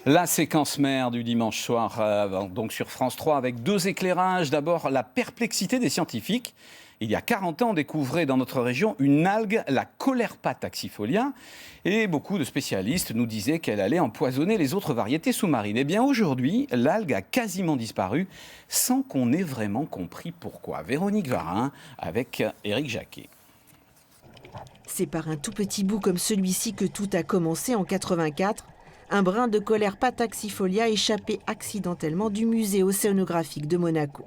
La séquence mère du dimanche soir, donc sur France 3, avec deux éclairages. D'abord, la perplexité des scientifiques. Il y a 40 ans, on découvrait dans notre région une algue, la Caulerpa taxifolia. Et beaucoup de spécialistes nous disaient qu'elle allait empoisonner les autres variétés sous-marines. Eh bien, aujourd'hui, l'algue a quasiment disparu sans qu'on ait vraiment compris pourquoi. Véronique Varin avec Éric Jacquet. C'est par un tout petit bout comme celui-ci que tout a commencé en 84. Un brin de Caulerpa taxifolia échappé accidentellement du musée océanographique de Monaco.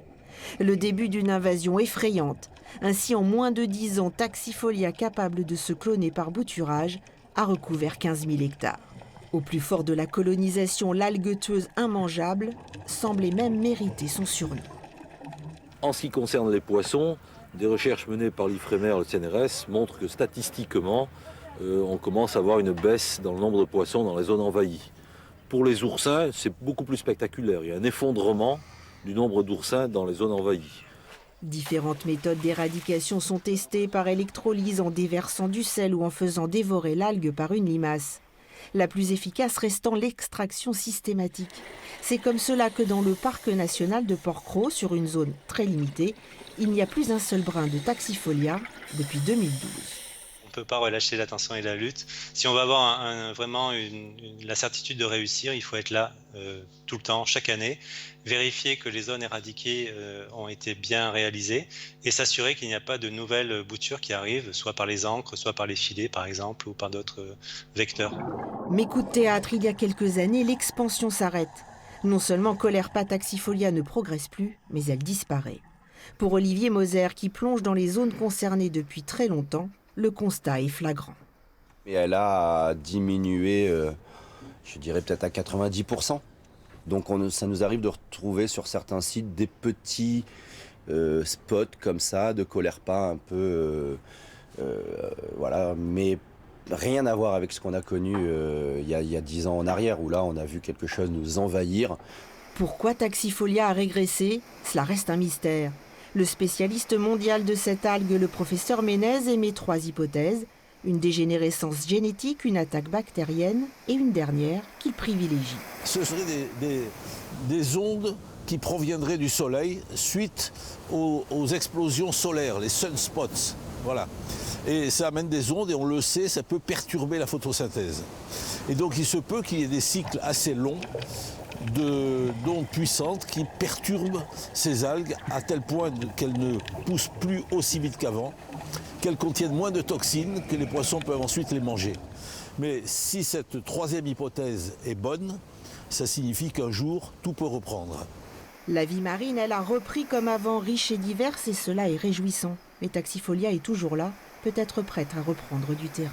Le début d'une invasion effrayante. Ainsi, en moins de 10 ans, Taxifolia, capable de se cloner par bouturage, a recouvert 15 000 hectares. Au plus fort de la colonisation, l'algue tueuse immangeable semblait même mériter son surnom. En ce qui concerne les poissons, des recherches menées par l'IFREMER et le CNRS montrent que statistiquement, on commence à avoir une baisse dans le nombre de poissons dans les zones envahies. Pour les oursins, c'est beaucoup plus spectaculaire. Il y a un effondrement du nombre d'oursins dans les zones envahies. Différentes méthodes d'éradication sont testées par électrolyse en déversant du sel ou en faisant dévorer l'algue par une limace. La plus efficace restant l'extraction systématique. C'est comme cela que dans le parc national de Porquerolles, sur une zone très limitée, il n'y a plus un seul brin de taxifolia depuis 2012. On ne peut pas relâcher l'attention et la lutte. Si on veut avoir vraiment la certitude de réussir, il faut être là tout le temps, chaque année, vérifier que les zones éradiquées ont été bien réalisées et s'assurer qu'il n'y a pas de nouvelles boutures qui arrivent, soit par les ancres, soit par les filets par exemple, ou par d'autres vecteurs. Mais coup de théâtre, il y a quelques années, l'expansion s'arrête. Non seulement Caulerpa taxifolia ne progresse plus, mais elle disparaît. Pour Olivier Moser, qui plonge dans les zones concernées depuis très longtemps, le constat est flagrant. Et elle a diminué, je dirais peut-être à 90%. Donc ça nous arrive de retrouver sur certains sites des petits spots comme ça, de Caulerpa un peu, voilà, mais rien à voir avec ce qu'on a connu il y a 10 ans en arrière, où là on a vu quelque chose nous envahir. Pourquoi Taxifolia a régressé? Cela reste un mystère. Le spécialiste mondial de cette algue, le professeur Ménez, émet 3 hypothèses. Une dégénérescence génétique, une attaque bactérienne et une dernière qu'il privilégie. Ce seraient des ondes qui proviendraient du Soleil suite aux explosions solaires, les sunspots. Voilà. Et ça amène des ondes et on le sait, ça peut perturber la photosynthèse. Et donc il se peut qu'il y ait des cycles assez longs d'ondes puissantes qui perturbent ces algues à tel point qu'elles ne poussent plus aussi vite qu'avant, qu'elles contiennent moins de toxines, que les poissons peuvent ensuite les manger. Mais si cette troisième hypothèse est bonne, ça signifie qu'un jour, tout peut reprendre. La vie marine, elle a repris comme avant, riche et diverse, et cela est réjouissant. Mais Taxifolia est toujours là, peut-être prête à reprendre du terrain.